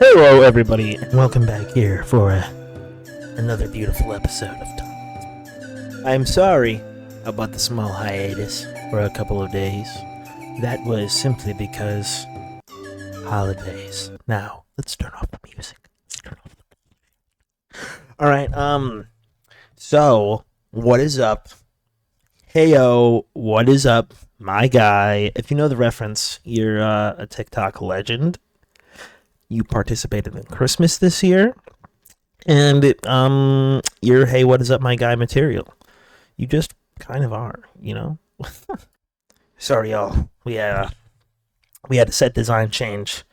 Hello, everybody, and welcome back here for another beautiful episode of Tom. I'm sorry about the small hiatus for a couple of days. That was simply because holidays. Now, let's turn off the music. Alright, so, what is up? Heyo, what is up? My guy. If you know the reference, you're a TikTok legend. You participated in Christmas this year, and you're hey, what is up, my guy material. You just kind of are, you know. Sorry, y'all. We had a set design change.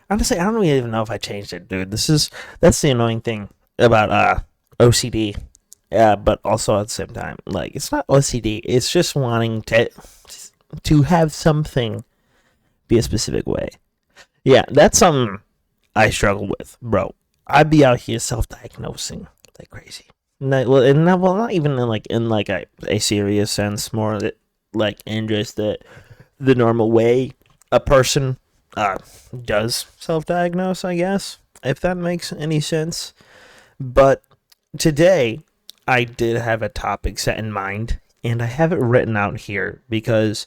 Honestly, I don't really even know if I changed it, dude. That's the annoying thing about OCD. But also at the same time, like, it's not OCD. It's just wanting to have something be a specific way. Yeah, that's something I struggle with, bro. I'd be out here self-diagnosing like crazy. Not even in a serious sense, more like in just the normal way a person does self-diagnose, I guess, if that makes any sense. But today, I did have a topic set in mind, and I have it written out here because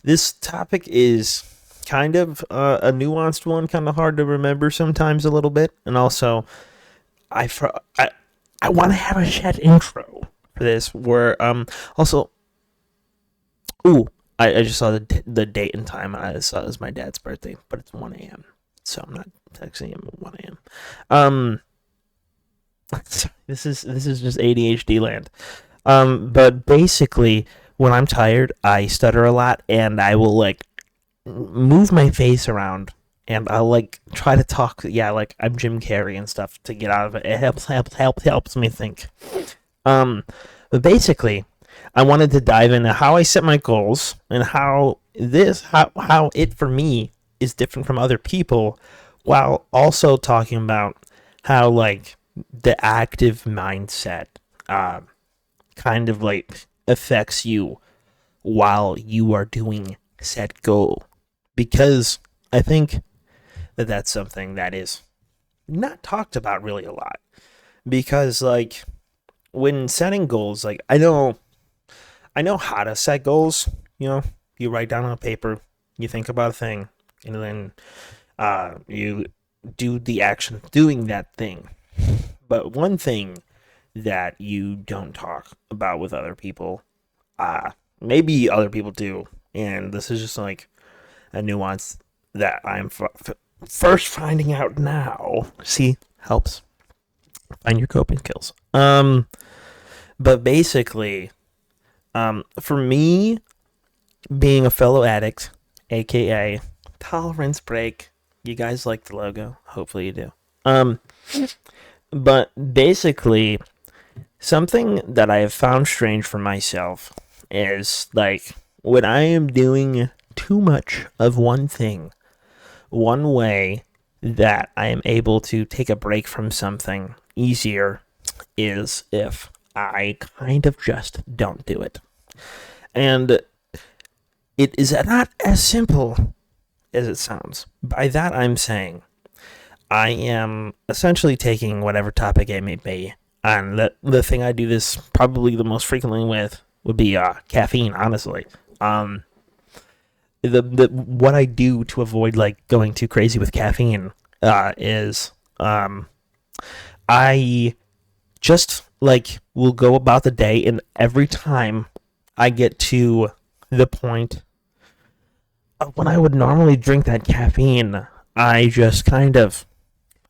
this topic is kind of a nuanced one, kind of hard to remember sometimes a little bit, and also I want to have a chat intro for this where also I just saw the date and time. I saw it was my dad's birthday, but it's 1 a.m. so I'm not texting him at 1 a.m. This is just ADHD land. But basically, when I'm tired, I stutter a lot, and I will like move my face around, and I'll like try to talk. Yeah, like I'm Jim Carrey and stuff to get out of it. It helps me think. But basically, I wanted to dive into how I set my goals and how it for me is different from other people, while also talking about how like the active mindset kind of like affects you while you are doing set goal. Because I think that that's something that is not talked about really a lot. Because like when setting goals, like I know how to set goals. You know, you write down on a paper, you think about a thing, and then you do the action of doing that thing. But one thing that you don't talk about with other people, maybe other people do, and this is just like a nuance that I'm first finding out now. See, helps find your coping skills. But basically, for me, being a fellow addict, aka tolerance break, you guys like the logo? Hopefully you do. But basically, something that I have found strange for myself is like when I am doing too much of one thing, one way that I am able to take a break from something easier is if I kind of just don't do it. And it is not as simple as it sounds. By that I'm saying I am essentially taking whatever topic it may be, and the thing I do this probably the most frequently with would be caffeine, honestly. The what I do to avoid like going too crazy with caffeine is I just like will go about the day, and every time I get to the point of when I would normally drink that caffeine, I just kind of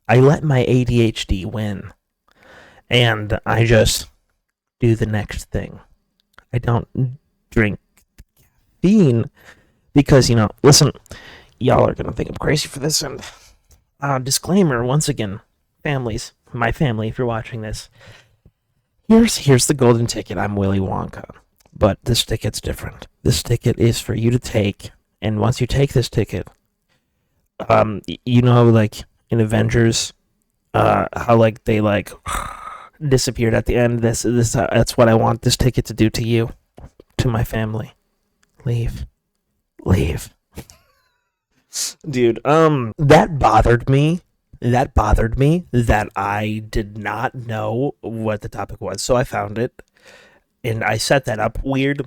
I let my ADHD win, and I just do the next thing. I don't drink caffeine because, listen, y'all are going to think I'm crazy for this, and disclaimer, once again, my family, if you're watching this, here's the golden ticket. I'm Willy Wonka, but this ticket's different. This ticket is for you to take, and once you take this ticket, like in Avengers, how like they like disappeared at the end. That's what I want this ticket to do to you, to my family. Leave. Dude, that bothered me that bothered me that I did not know what the topic was. So I found it and I set that up weird.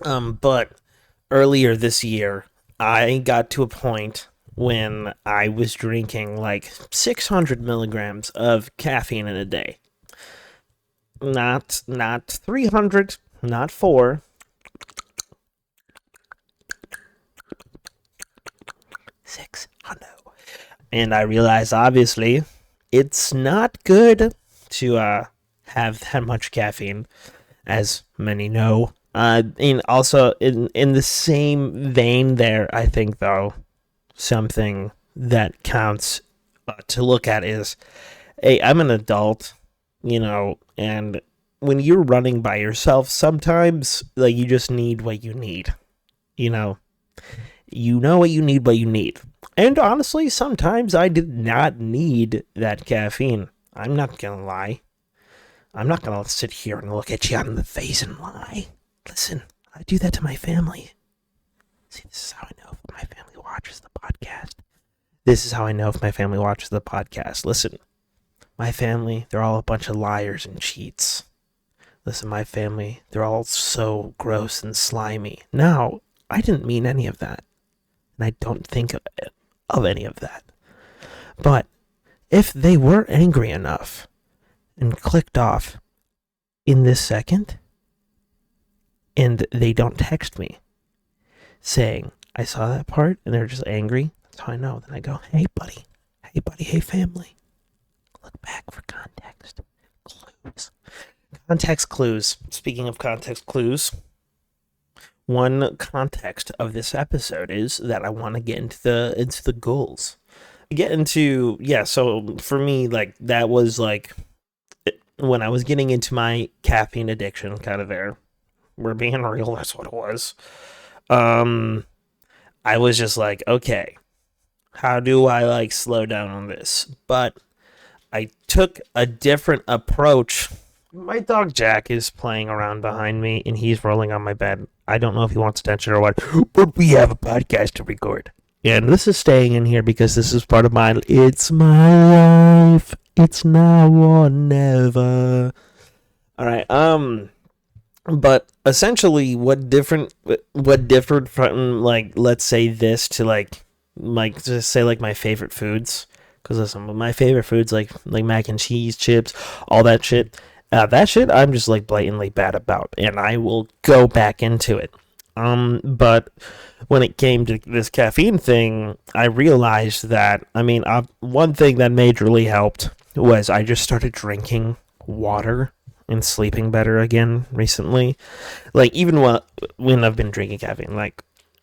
But earlier this year, I got to a point when I was drinking like 600 milligrams of caffeine in a day. Not 300, not 4, 600. And I realized, obviously, it's not good to have that much caffeine, as many know. And also, in the same vein there, I think, though, something that counts to look at is, hey, I'm an adult, and when you're running by yourself, sometimes, like, you just need what you need, you know? You know what you need. And honestly, sometimes I did not need that caffeine. I'm not gonna lie. I'm not gonna sit here and look at you in the face and lie. Listen, I do that to my family. See, this is how I know if my family watches the podcast. This is how I know if my family watches the podcast. Listen, my family, they're all a bunch of liars and cheats. Listen, my family, they're all so gross and slimy. Now, I didn't mean any of that. And I don't think of any of that. But if they were angry enough and clicked off in this second, and they don't text me saying, I saw that part, and they're just angry, that's how I know. Then I go, hey buddy, hey family, look back for context clues. Context clues. Speaking of context clues, one context of this episode is that I want to get into the goals. So for me, like, that was like when I was getting into my caffeine addiction, kind of there. We're being real, that's what it was. I was just like, okay, how do I like slow down on this? But I took a different approach. My dog Jack is playing around behind me and he's rolling on my bed. I don't know if he wants attention or what, but we have a podcast to record. And this is staying in here because this is part of it's my life. It's now or never. All right. But essentially what differed from, like, let's say this to like just say like my favorite foods. Because listen, my favorite foods like mac and cheese, chips, all that shit. That shit I'm just like blatantly bad about, and I will go back into it. But when it came to this caffeine thing, I realized that, one thing that majorly helped was I just started drinking water and sleeping better again recently. Like, even when I've been drinking caffeine, like,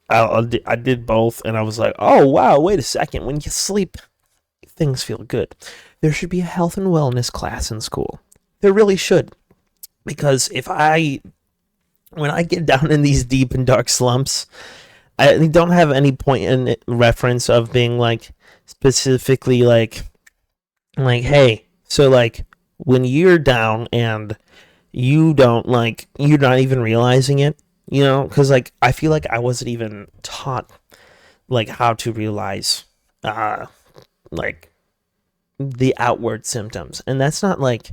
I did both, and I was like, oh wow, wait a second, when you sleep, things feel good. There should be a health and wellness class in school. There really should. Because when I get down in these deep and dark slumps, I don't have any point in reference of being like specifically like, hey, so like when you're down and you're not even realizing it, because like I feel like I wasn't even taught like how to realize like the outward symptoms, and that's not like,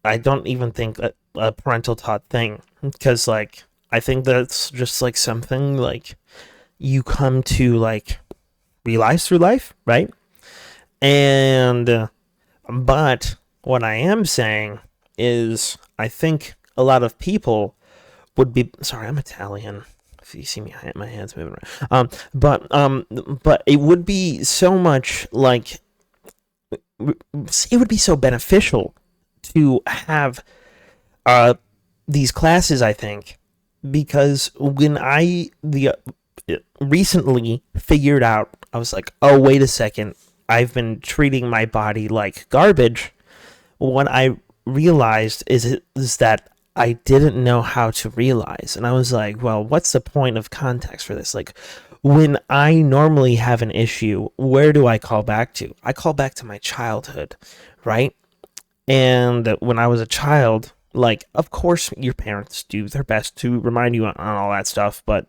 I don't even think a parental taught thing, because like I think that's just like something like you come to like realize through life, right? And but what I am saying is, I think a lot of people would be sorry. I'm Italian. If you see me, my hands moving around. But it would be so much like, it would be so beneficial to have these classes, I think, because when I recently figured out, I was like, oh, wait a second, I've been treating my body like garbage. What I realized is that I didn't know how to realize, and I was like, well, what's the point of context for this? Like, when I normally have an issue, where do I call back to? I call back to my childhood, right? And when I was a child, like, of course, your parents do their best to remind you on all that stuff, but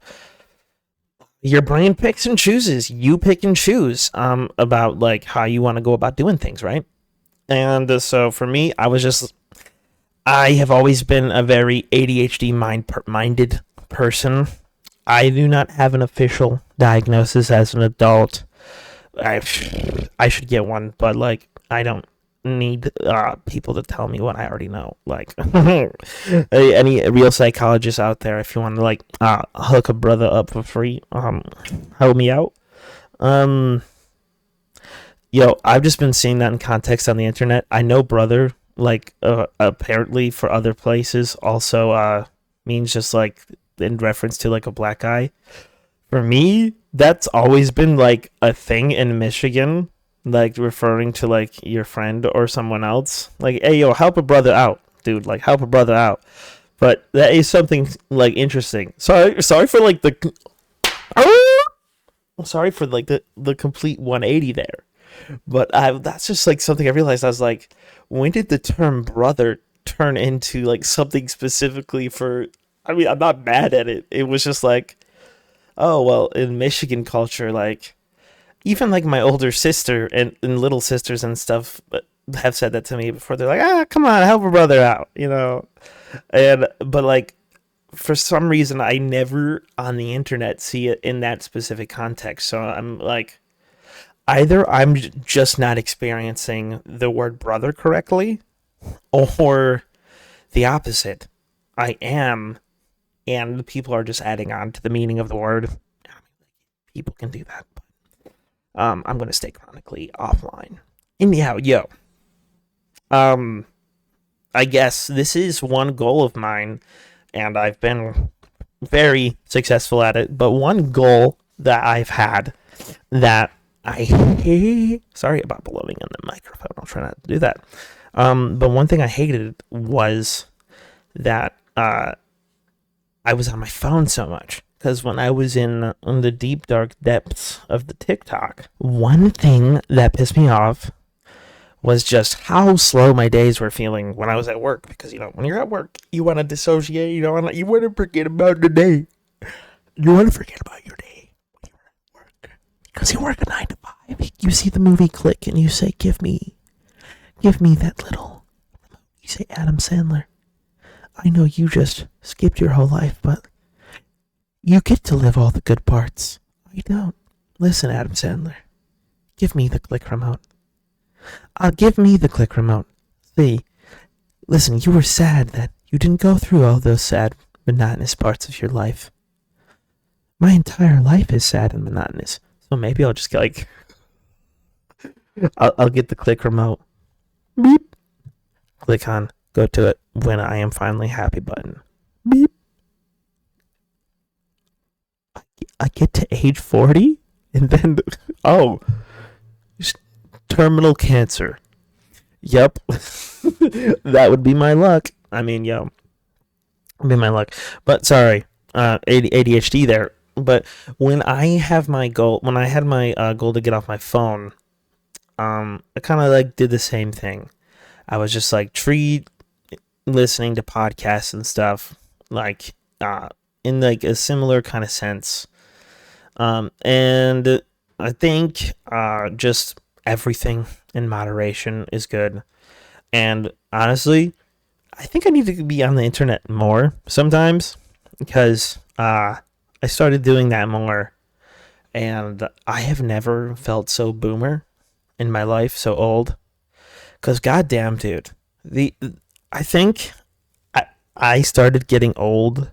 Your brain picks and chooses. You pick and choose about like how you want to go about doing things, right? And so for me, I have always been a very ADHD minded person. I do not have an official diagnosis as an adult. I I should get one, but like I don't need people to tell me what I already know. Like any real psychologist out there, if you want to like hook a brother up for free, help me out. Um, Yo, I've just been seeing that in context on the internet. I know brother, like, apparently for other places, also means just like in reference to like a black guy. For me, that's always been like a thing in Michigan, like referring to like your friend or someone else. Like, hey, yo, help a brother out, dude. Like, help a brother out. But that is something like interesting. Sorry for like the. Sorry for like the complete 180 there. But that's just like something I realized. I was like, when did the term brother turn into like something specifically for? I mean, I'm not mad at it. It was just like, oh well, in Michigan culture, like even like my older sister and little sisters and stuff have said that to me before. They're like, come on, help a brother out, you know. And but like for some reason, I never on the internet see it in that specific context. So I'm like, either I'm just not experiencing the word brother correctly, or the opposite. I am, and people are just adding on to the meaning of the word. People can do that. I'm gonna stay chronically offline. Anyhow, yo. Um, I guess this is one goal of mine, and I've been very successful at it. But one goal that I've had that I hate. Sorry about blowing in the microphone. I'll try not to do that. But one thing I hated was that I was on my phone so much. Because when I was in the deep, dark depths of the TikTok, one thing that pissed me off was just how slow my days were feeling when I was at work. Because, you know, when you're at work, you want to dissociate. You know, you want to forget about the day. You want to forget about your day when you're at work. Because you work a 9 to 5. You see the movie Click and you say, give me that little. You say, Adam Sandler, I know you just skipped your whole life, but you get to live all the good parts. I don't. Listen, Adam Sandler, give me the click remote. Give me the click remote. See, listen, you were sad that you didn't go through all those sad, monotonous parts of your life. My entire life is sad and monotonous, so maybe I'll just get like, I'll get the click remote. Beep. Click on, go to it when I am finally happy button. Beep. I get to age 40 and then, oh, terminal cancer. Yep. That would be my luck. I mean, yo, would be my luck. But sorry, ADHD there. But when I had my goal to get off my phone, I kind of like did the same thing. I was just like listening to podcasts and stuff, like in like a similar kind of sense. And I think just everything in moderation is good. And honestly, I think I need to be on the internet more sometimes, because I started doing that more, and I have never felt so boomer in my life, so old. Because goddamn, dude, I think I started getting old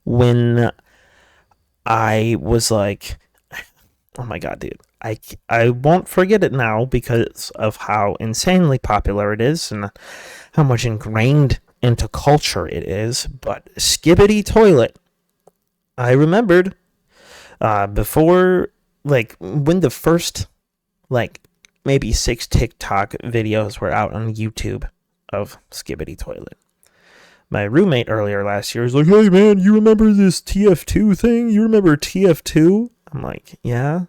when I was like, oh my god, dude, I won't forget it now because of how insanely popular it is and how much ingrained into culture it is. But Skibbity Toilet, I remembered before, like when the first like maybe 6 TikTok videos were out on YouTube of Skibbity Toilet. My roommate earlier last year was like, hey man, you remember this TF2 thing? You remember TF2? I'm like, yeah.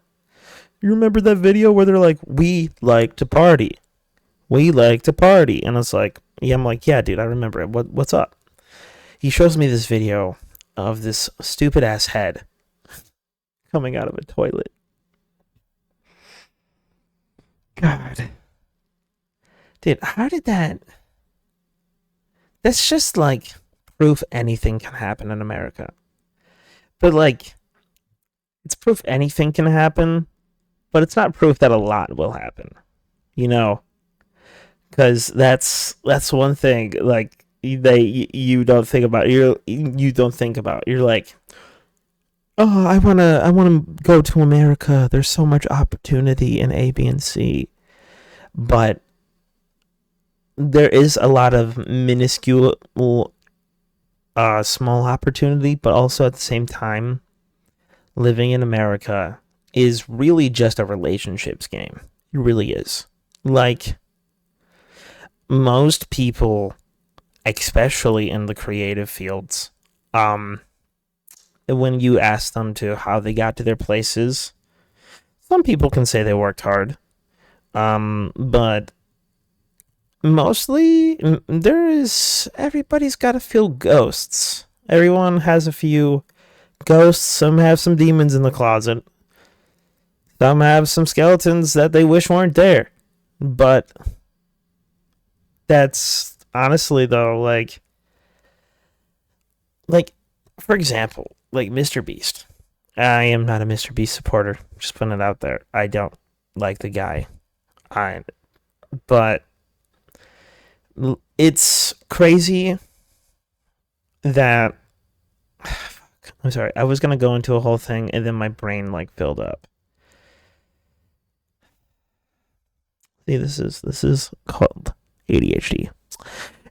You remember that video where they're like, we like to party. We like to party. And it's like, yeah, I'm like, yeah, dude, I remember it. What's up? He shows me this video of this stupid ass head coming out of a toilet. God. Dude, how did that... That's just like proof anything can happen in America. But like, it's proof anything can happen, but it's not proof that a lot will happen. You know? Because that's one thing, like, you don't think about. You don't think about. You're like, oh, I wanna go to America. There's so much opportunity in A, B, and C, but there is a lot of minuscule, small opportunity. But also at the same time, living in America is really just a relationships game. It really is. Like, most people, especially in the creative fields, when you ask them to how they got to their places, some people can say they worked hard, but mostly everybody's got a few ghosts. Everyone has a few ghosts. Some have some demons in the closet. Some have some skeletons that they wish weren't there. But that's honestly, though, like for example, like Mr. Beast. I am not a Mr. Beast supporter. Just putting it out there. I don't like the guy. But it's crazy that... I'm sorry. I was gonna go into a whole thing, and then my brain like filled up. See, this is called ADHD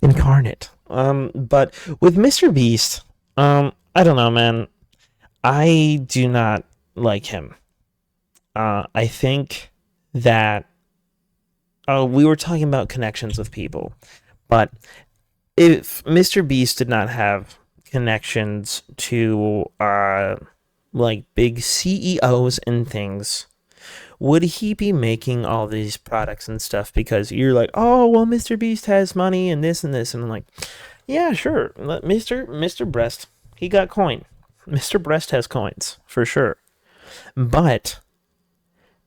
incarnate. But with Mr. Beast, I don't know, man. I do not like him. I think that we were talking about connections with people, but if Mr. Beast did not have connections to like big CEOs and things, would he be making all these products and stuff? Because you're like, oh, well, Mr. Beast has money and this, and I'm like, yeah, sure. Mr. Breast, he got coin. Mr. Breast has coins, for sure. But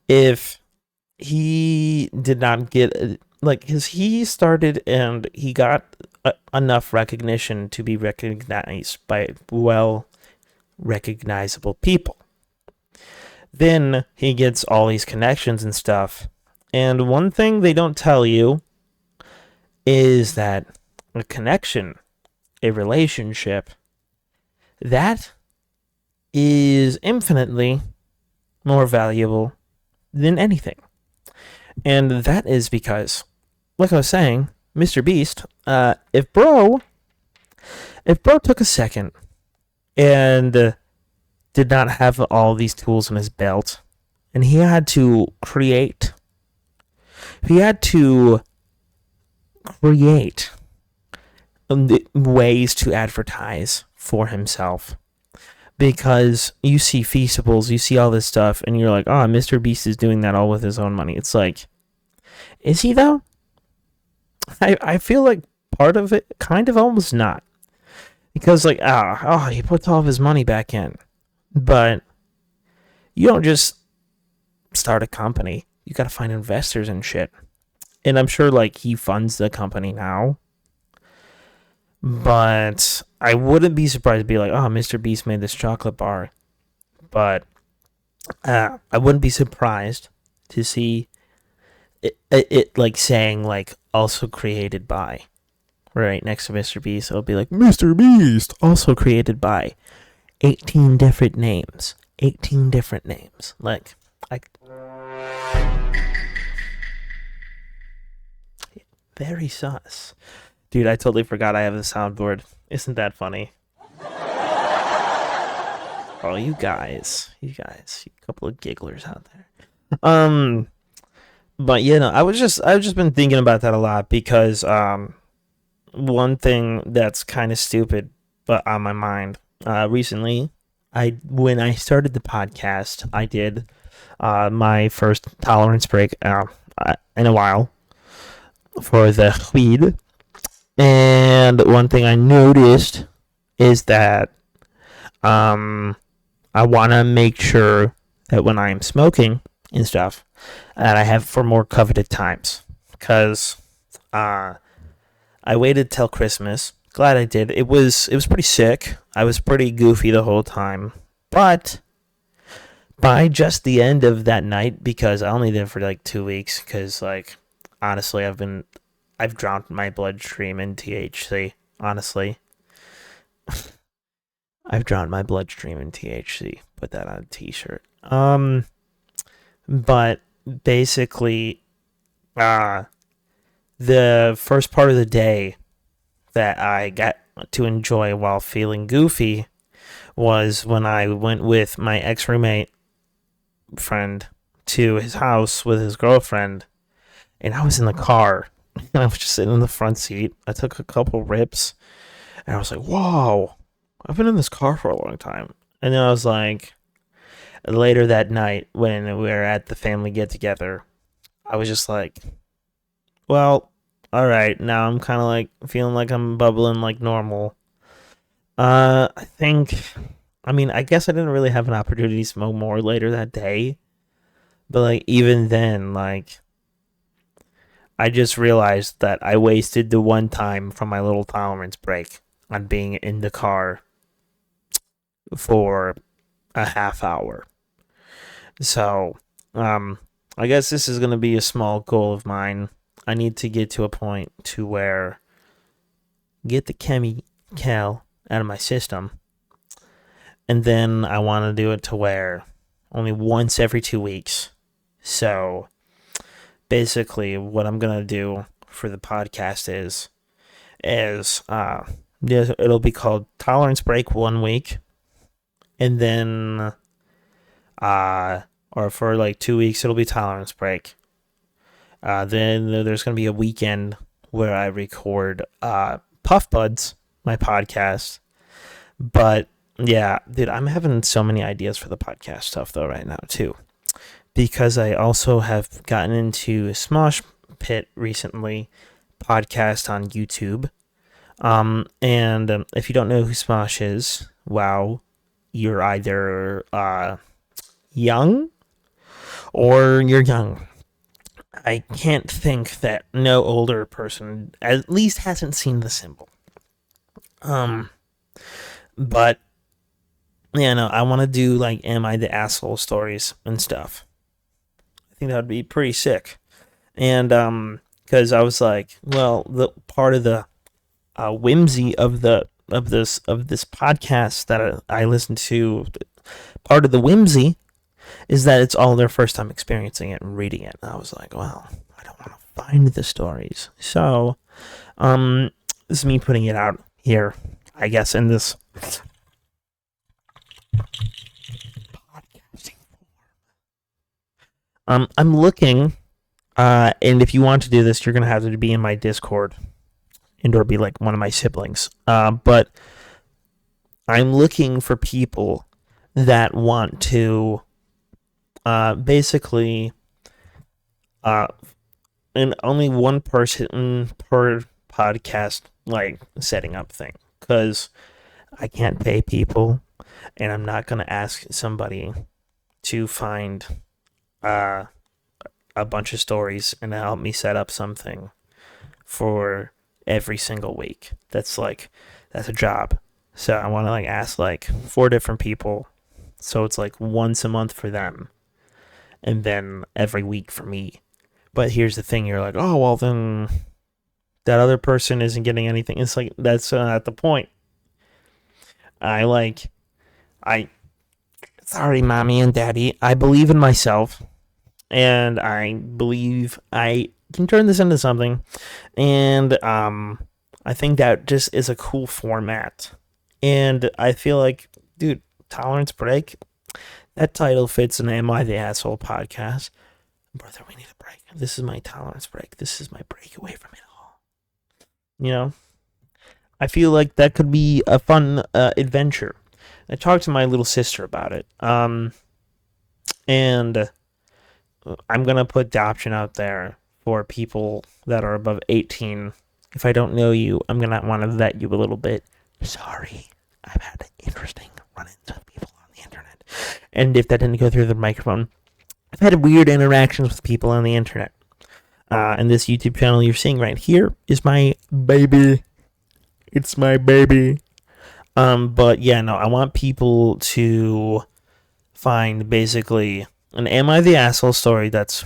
if he did not get, like, because he started and he got enough recognition to be recognized by well recognizable people. Then he gets all these connections and stuff. And one thing they don't tell you is that a connection, a relationship, that is infinitely more valuable than anything. And that is because, like I was saying, Mr. Beast, if bro took a second and did not have all these tools in his belt, and he had to create ways to advertise for himself. Because you see Feastables, you see all this stuff, and you're like, oh, Mr. Beast is doing that all with his own money. It's like, is he though? I feel like part of it, kind of almost not. Because like, he puts all of his money back in. But you don't just start a company. You gotta find investors and shit. And I'm sure like he funds the company now. But I wouldn't be surprised to be like, oh, Mr. Beast made this chocolate bar. But I wouldn't be surprised to see it like saying like also created by, right next to Mr. Beast. It'll be like Mr. Beast also created by 18 different names. 18 different names. Like very sus. Dude, I totally forgot I have the soundboard. Isn't that funny? Oh, you guys, you couple of gigglers out there. But yeah, no, I've just been thinking about that a lot because one thing that's kind of stupid but on my mind recently, when I started the podcast, I did my first tolerance break in a while for the weed. And one thing I noticed is that I want to make sure that when I am smoking and stuff, that I have for more coveted times. Because I waited till Christmas. Glad I did. It was pretty sick. I was pretty goofy the whole time. But by just the end of that night, because I only did it for like 2 weeks, because like honestly, I've drowned my bloodstream in THC. Honestly, I've drowned my bloodstream in THC. Put that on a T-shirt. But basically, the first part of the day that I got to enjoy while feeling goofy was when I went with my ex-roommate friend to his house with his girlfriend, and I was in the car, and I was just sitting in the front seat. I took a couple rips, and I was like, whoa, I've been in this car for a long time. And then I was like, later that night when we were at the family get-together, I was just like, well, all right, now I'm kind of like feeling like I'm bubbling like normal. I think, I mean, I guess I didn't really have an opportunity to smoke more later that day, but like even then, like I just realized that I wasted the one time from my little tolerance break on being in the car for a half hour. So, I guess this is going to be a small goal of mine. I need to get to a point to where get the chemical out of my system, and then I want to do it to where only once every 2 weeks. So basically, what I'm gonna do for the podcast is it'll be called Tolerance Break 1 week, and then or for like 2 weeks it'll be Tolerance Break. Then there's gonna be a weekend where I record Puff Buds, my podcast. But yeah, dude, I'm having so many ideas for the podcast stuff though right now too, because I also have gotten into Smosh Pit recently, podcast on YouTube. And if you don't know who Smosh is, wow, you're either young or you're young. I can't think that no older person at least hasn't seen the symbol. But yeah, no, I want to do like Am I the Asshole stories and stuff. I think that would be pretty sick. And because I was like, well, the part of the whimsy of this podcast that I listen to, part of the whimsy is that it's all their first time experiencing it and reading it. And I was like, well, I don't want to find the stories. So, this is me putting it out here, I guess, in this podcasting form. I'm looking, and if you want to do this, you're going to have to be in my Discord and or be like one of my siblings. But I'm looking for people that want to basically and only one person per podcast like setting up thing, because I can't pay people, and I'm not gonna ask somebody to find a bunch of stories and help me set up something for every single week. That's a job. So I want to like ask like 4 different people, so it's like once a month for them, and then every week for me. But here's the thing, you're like, oh, well, then that other person isn't getting anything. It's like, that's not the point. Sorry, mommy and daddy, I believe in myself, and I believe I can turn this into something, and I think that just is a cool format. And I feel like, dude, Tolerance Break, that title fits an Am I the Asshole podcast. Brother, we need a break. This is my tolerance break. This is my break away from it all. You know? I feel like that could be a fun adventure. I talked to my little sister about it. And I'm going to put the option out there for people that are above 18. If I don't know you, I'm going to want to vet you a little bit. Sorry. I've had interesting run-ins with people on the internet. And if that didn't go through the microphone, I've had weird interactions with people on the internet. And this YouTube channel you're seeing right here is my baby. It's my baby. But yeah, no, I want people to find basically an Am I the Asshole story that's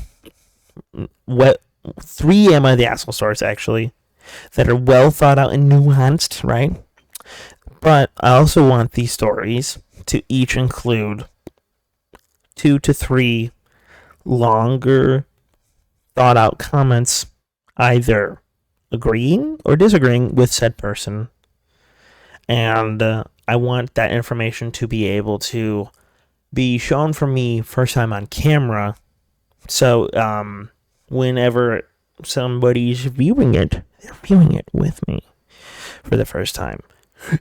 what 3 Am I the Asshole stories actually that are well thought out and nuanced, right? But I also want these stories to each include 2 to 3 longer thought out comments, either agreeing or disagreeing with said person. And I want that information to be able to be shown for me first time on camera. So whenever somebody's viewing it, they're viewing it with me for the first time.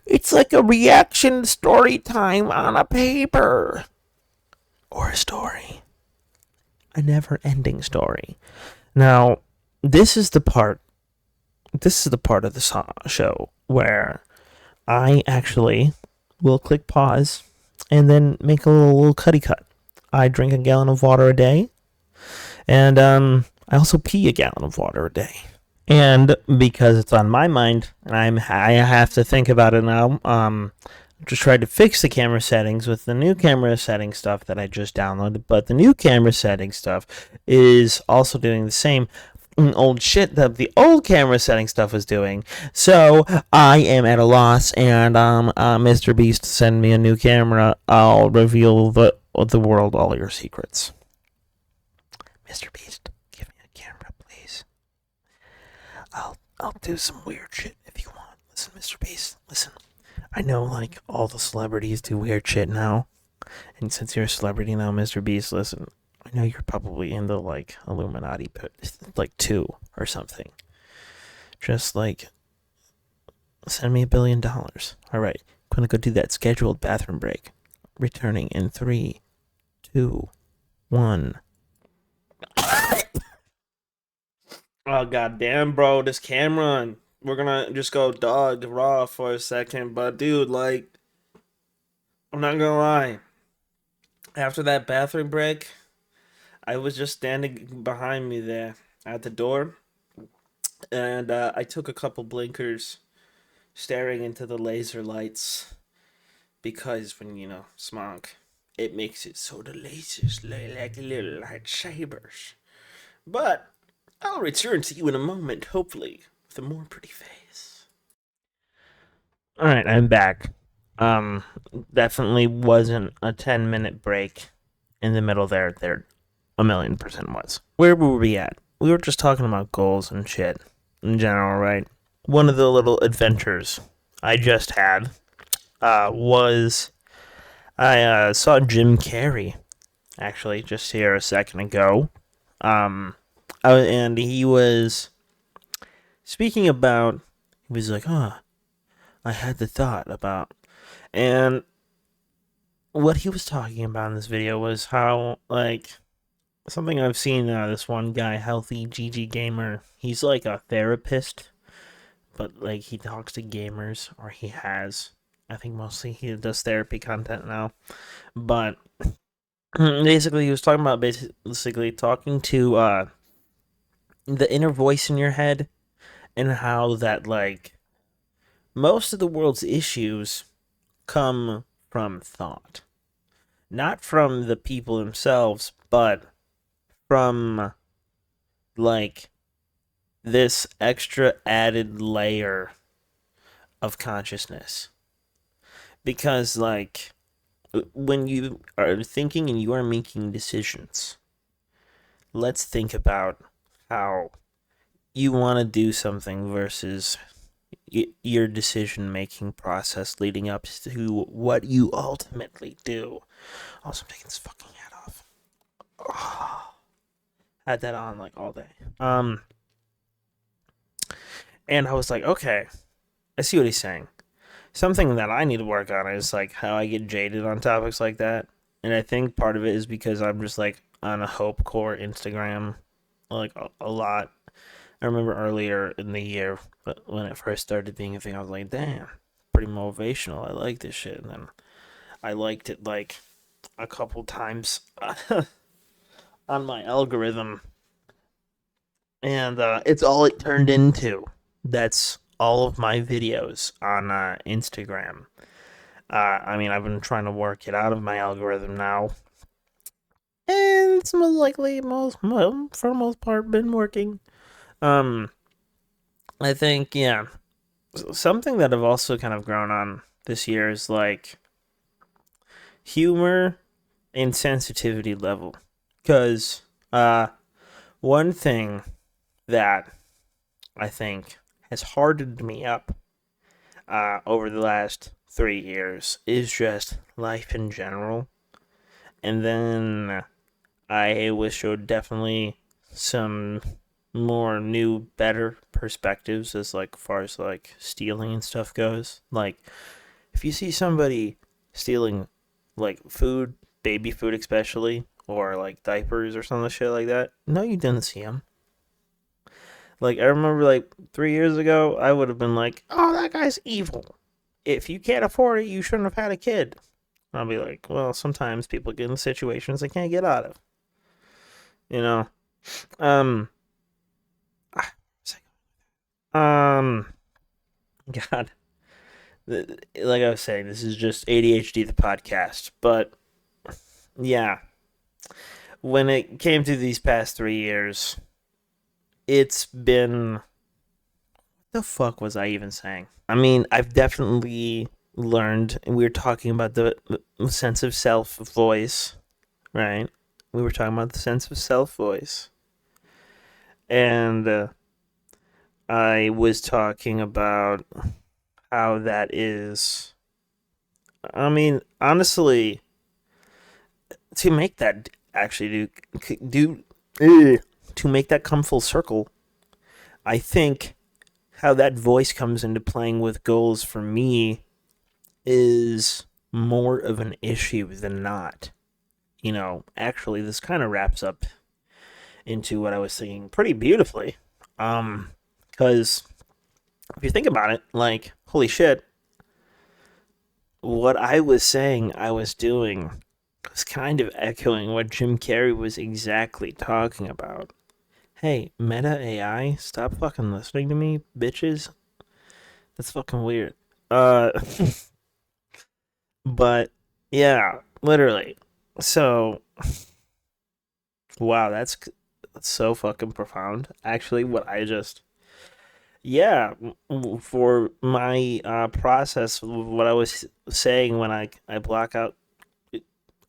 It's like a reaction story time on a paper. Or a story. A never-ending story. Now, this is the part of the show where I actually will click pause and then make a little cutty cut. I drink a gallon of water a day, and I also pee a gallon of water a day. And because it's on my mind, and I have to think about it now, just tried to fix the camera settings with the new camera setting stuff that I just downloaded, but the new camera setting stuff is also doing the same old shit that the old camera setting stuff was doing. So I am at a loss, and Mr. Beast, send me a new camera. I'll reveal the world all your secrets. Mr. Beast, give me a camera, please. I'll do some weird shit if you want. Listen, Mr. Beast, listen. I know, like, all the celebrities do weird shit now. And since you're a celebrity now, Mr. Beast, listen, I know you're probably in the, like, Illuminati, like, 2 or something. Just, like, send me $1 billion. Alright, I'm gonna go do that scheduled bathroom break. Returning in 3, 2, 1. Oh, goddamn, bro, this camera. We're gonna just go dog raw for a second, but dude, like, I'm not gonna lie. After that bathroom break, I was just standing behind me there at the door, and I took a couple blinkers, staring into the laser lights, because when smog, it makes it so the lasers look like little lightsabers. But I'll return to you in a moment, hopefully with a more pretty face. All right, I'm back. Definitely wasn't a 10-minute break in the middle there. There, 1,000,000% was. Where were we at? We were just talking about goals and shit in general, right? One of the little adventures I just had was I saw Jim Carrey actually just here a second ago. And he was speaking about. He was like, I had the thought about. And what he was talking about in this video was how, like, something I've seen this one guy, Healthy GG Gamer, he's like a therapist, but, like, he talks to gamers, or he has. I think mostly he does therapy content now. But basically, he was talking about basically talking to the inner voice in your head, and how that, like, most of the world's issues come from thought. Not from the people themselves, but from, like, this extra added layer of consciousness. Because, like, when you are thinking and you are making decisions, let's think about how you want to do something versus your decision-making process leading up to what you ultimately do. Also, I'm taking this fucking hat off. Oh, had that on, like, all day. And I was like, okay, I see what he's saying. Something that I need to work on is, like, how I get jaded on topics like that. And I think part of it is because I'm just, like, on a Hope Core Instagram, like, a lot. I remember earlier in the year, when it first started being a thing, I was like, damn, pretty motivational. I like this shit. And then I liked it, like, a couple times on my algorithm, and it's all it turned into. That's all of my videos on Instagram. I mean, I've been trying to work it out of my algorithm now, and it's most likely for the most part been working. Um, I think yeah, something that I've also kind of grown on this year is like humor and sensitivity level, because one thing that I think has hardened me up over the last 3 years is just life in general. And then I was showed definitely some more new, better perspectives as like far as like stealing and stuff goes. Like if you see somebody stealing like food, baby food especially, or like diapers or some shit like that, no, you didn't see them. Like I remember like 3 years ago, I would have been like, "Oh, that guy's evil. If you can't afford it, you shouldn't have had a kid." I'll be like, "Well, sometimes people get in situations they can't get out of." You know. Um. Um. God. Like I was saying, this is just ADHD the podcast, but yeah, when it came to these past 3 years, it's been. What the fuck was I even saying? I mean, I've definitely learned, and we were talking about the sense of self voice, right? We were talking about the sense of self voice. And I was talking about how that is. I mean, honestly, to make that actually to make that come full circle, I think how that voice comes into playing with goals for me is more of an issue than not. Actually, this kind of wraps up into what I was thinking pretty beautifully. Because if you think about it, like, holy shit, what I was saying I was doing was kind of echoing what Jim Carrey was exactly talking about. Hey, Meta AI, stop fucking listening to me, bitches. That's fucking weird. Uh, but yeah, literally. So, wow, that's so fucking profound. Actually, what I just yeah, for my process, what I was saying when I block out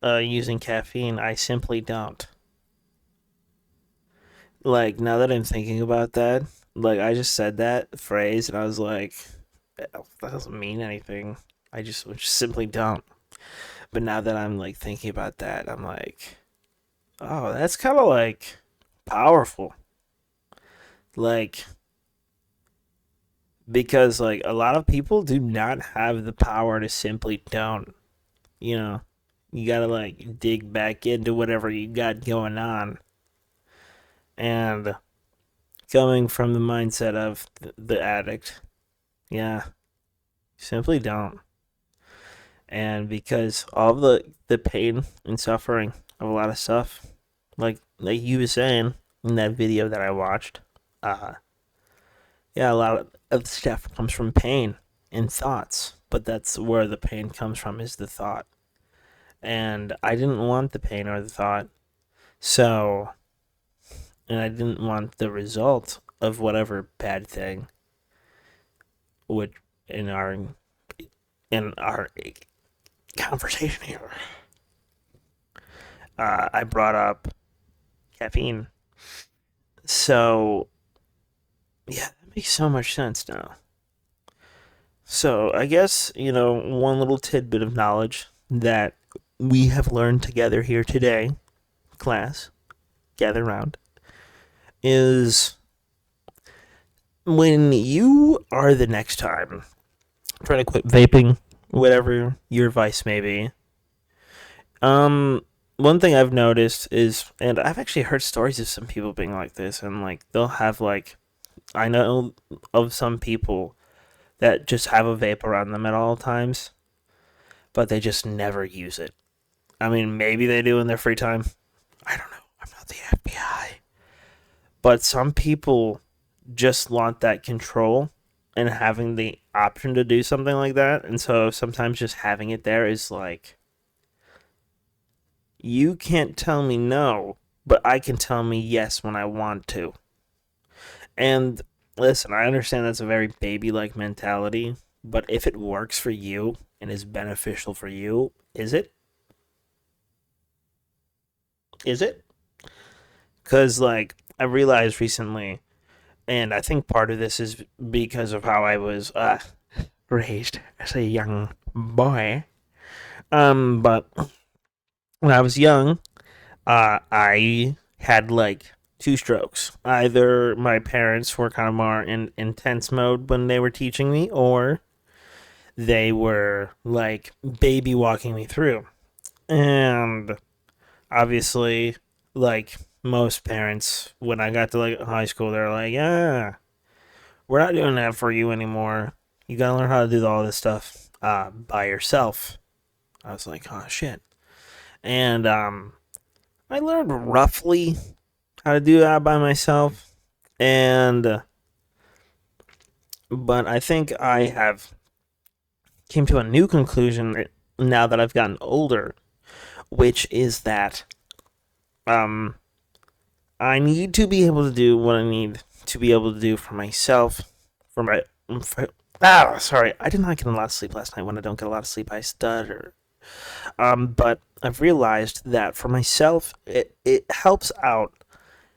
using caffeine, I simply don't. Like now that I'm thinking about that, like I just said that phrase and I was like, that doesn't mean anything. I just simply don't. But now that I'm like thinking about that, I'm like, oh, that's kind of like powerful. Like because like a lot of people do not have the power to simply don't. You know, you gotta like dig back into whatever you got going on. And coming from the mindset of the addict, yeah, simply don't. And because all of the pain and suffering of a lot of stuff, like you were saying in that video that I watched, uh, yeah, a lot of stuff comes from pain and thoughts. But that's where the pain comes from is the thought. And I didn't want the pain or the thought. So, and I didn't want the result of whatever bad thing would in our conversation here. I brought up caffeine. So, yeah, that makes so much sense now. So, I guess, one little tidbit of knowledge that we have learned together here today, class, gather round, is when you are the next time trying to quit vaping, whatever your vice may be. One thing I've noticed is, and I've actually heard stories of some people being like this, and like they'll have like, I know of some people that just have a vape around them at all times, but they just never use it. I mean, maybe they do in their free time. I don't know. I'm not the FBI. But some people just want that control and having the option to do something like that. And so sometimes just having it there is like, you can't tell me no, but I can tell me yes when I want to. And listen, I understand that's a very baby like mentality, but if it works for you and is beneficial for you, is it? Is it? Because, like, I realized recently, and I think part of this is because of how I was raised as a young boy. But when I was young, I had like two strokes. Either my parents were kind of more in intense mode when they were teaching me, or they were like baby walking me through. And obviously, like most parents, when I got to like high school, they're like, "Yeah, we're not doing that for you anymore. You gotta learn how to do all this stuff by yourself." I was like, "Oh shit!" And I learned roughly how to do that by myself, and but I think I have came to a new conclusion now that I've gotten older, which is that um I need to be able to do what I need to be able to do for myself, for my for, sorry, I did not get a lot of sleep last night. When I don't get a lot of sleep, I stutter. But I've realized that for myself, it helps out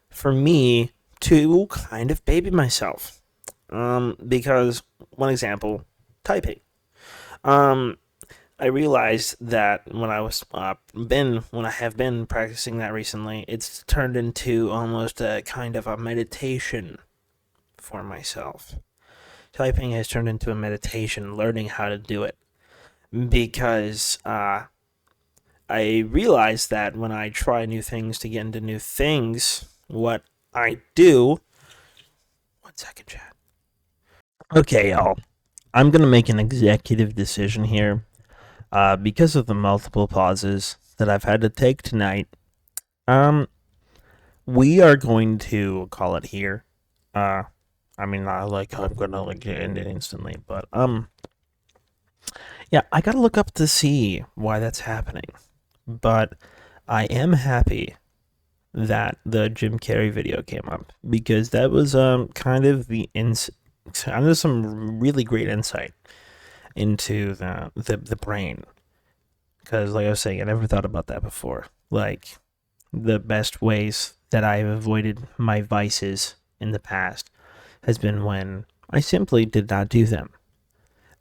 for me to kind of baby myself. Because one example, typing. Um, I realized that when I have been practicing that recently, it's turned into almost a kind of a meditation for myself. Typing has turned into a meditation, learning how to do it because I realized that when I try new things to get into new things, what I do. 1 second, chat. Okay, y'all. I'm gonna make an executive decision here, because of the multiple pauses that I've had to take tonight. Um, we are going to call it here. Uh, I mean, not like I'm gonna like end it instantly, but yeah, I gotta look up to see why that's happening. But I am happy that the Jim Carrey video came up because that was kind of kind of some really great insight into the brain. Because like I was saying, I never thought about that before. Like the best ways that I've avoided my vices in the past has been when I simply did not do them.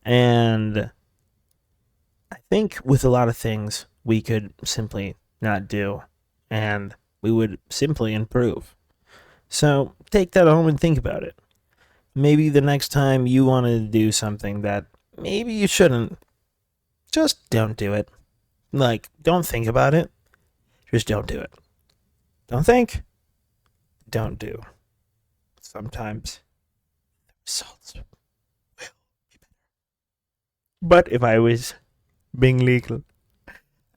And I think with a lot of things we could simply not do and we would simply improve. So take that home and think about it. Maybe the next time you want to do something that maybe you shouldn't, just don't do it. Like, don't think about it. Just don't do it. Don't think. Don't do. Sometimes the results will be better. But if I was being legal,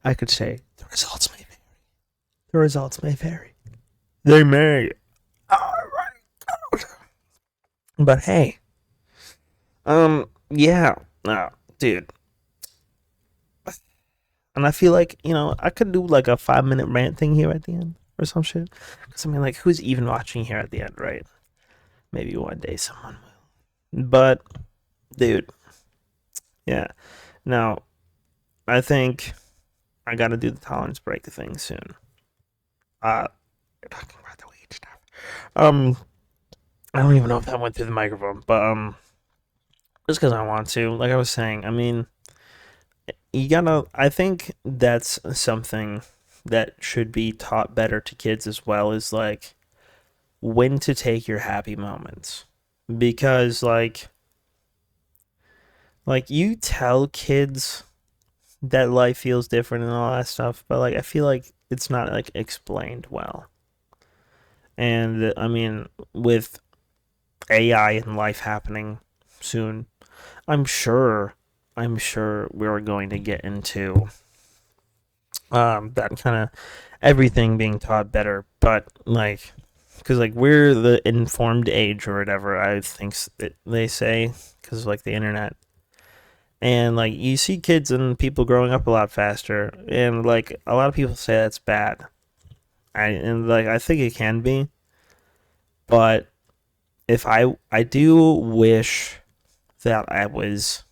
I could say the results may vary. The results may vary. They may. Alright. But hey, yeah. No, dude. And I feel like, I could do like a 5 minute rant thing here at the end or some shit. Because I mean, like, who's even watching here at the end, right? Maybe one day someone will. But, dude, yeah. Now, I think I gotta do the tolerance break thing soon. We're talking about the weed stuff. Um, I don't even know if that went through the microphone, but, just because I want to. Like I was saying, I mean, I think that's something that should be taught better to kids as well, is like when to take your happy moments. Because like you tell kids that life feels different and all that stuff, but like I feel like it's not like explained well. And I mean, with AI and life happening soon, I'm sure I'm sure we're going to get into that kind of everything being taught better, but like, because like we're the informed age or whatever, I think they say, because like the internet, and like you see kids and people growing up a lot faster, and like a lot of people say that's bad. I think it can be, but if I do wish that I was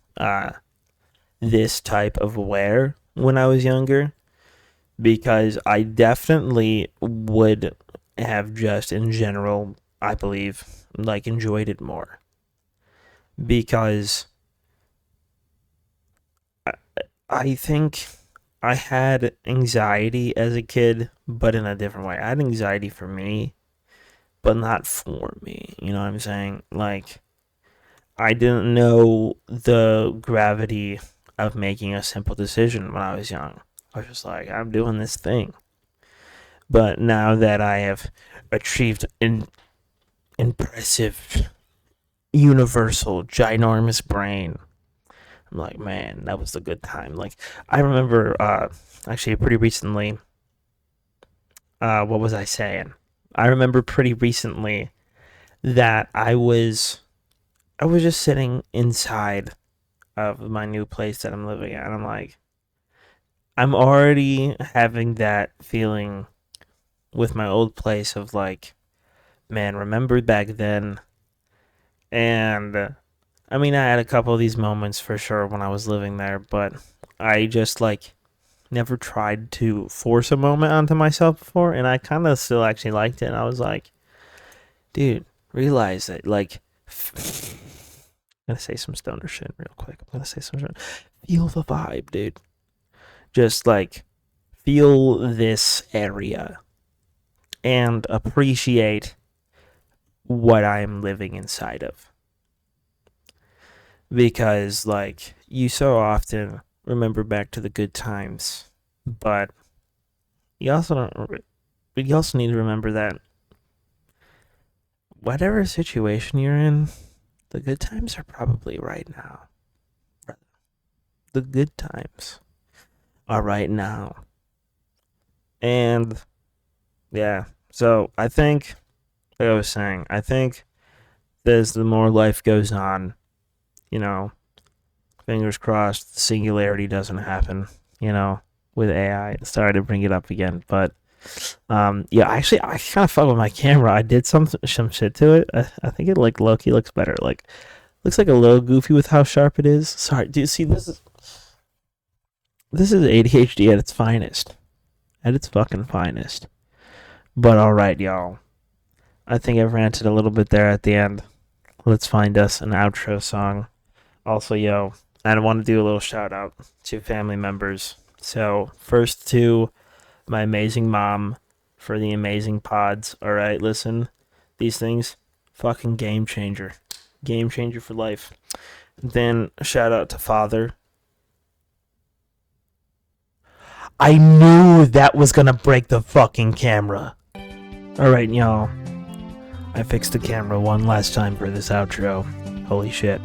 this type of aware when I was younger, because I definitely would have just in general, I believe, like enjoyed it more, because I, I think I had anxiety as a kid, but in a different way. I had anxiety for me, but not for me. You know what I'm saying? Like, I didn't know the gravity of making a simple decision when I was young. I was just like, I'm doing this thing. But now that I have achieved an impressive, universal, ginormous brain, I'm like, man, that was the good time. Like, I remember, actually, pretty recently, what was I saying? I remember pretty recently that I was just sitting inside of my new place that I'm living at. And I'm like, I'm already having that feeling with my old place of like, man, remember back then? And I mean, I had a couple of these moments for sure when I was living there, but I just like never tried to force a moment onto myself before, and I kind of still actually liked it. And I was like, dude, realize that like. I'm gonna say some stoner shit real quick. I'm gonna say some shit. Feel the vibe, dude. Just like feel this area and appreciate what I'm living inside of. Because like you so often remember back to the good times, but you also don't. But you also need to remember that whatever situation you're in, the good times are probably right now. The good times are right now. And yeah, so I think, like I was saying, I think as the more life goes on, you know, fingers crossed, the singularity doesn't happen, you know, with AI. Sorry to bring it up again, but yeah, actually, I kind of fucked with my camera. I did some shit to it. I think it like low-key looks better. Like, looks like a little goofy with how sharp it is. Sorry, do you see this is ADHD at its finest. At its fucking finest. But alright, y'all. I think I've ranted a little bit there at the end. Let's find us an outro song. Also, yo, I want to do a little shout out to family members. So, first to my amazing mom for the amazing pods. Alright, listen. These things, fucking game changer. Game changer for life. Then, shout out to father. I knew that was gonna break the fucking camera. Alright, y'all. I fixed the camera one last time for this outro. Holy shit.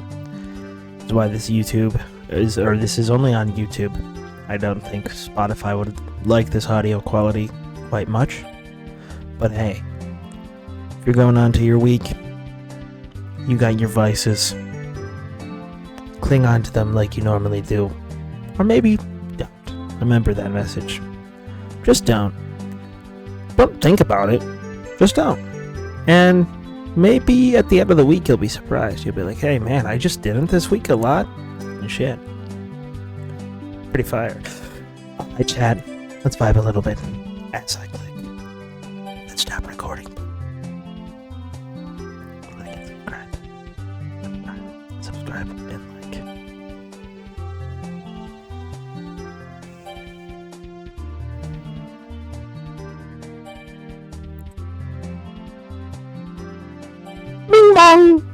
That's why this this is only on YouTube. I don't think Spotify would like this audio quality quite much. But hey, if you're going on to your week, you got your vices. Cling on to them like you normally do. Or maybe don't. Remember that message. Just don't. Don't think about it. Just don't. And maybe at the end of the week you'll be surprised. You'll be like, hey man, I just didn't this week a lot. And shit. Pretty fire. Alright, chat. Let's vibe a little bit. As I click. Let's stop recording. Like and subscribe. Subscribe and like. Bing bong!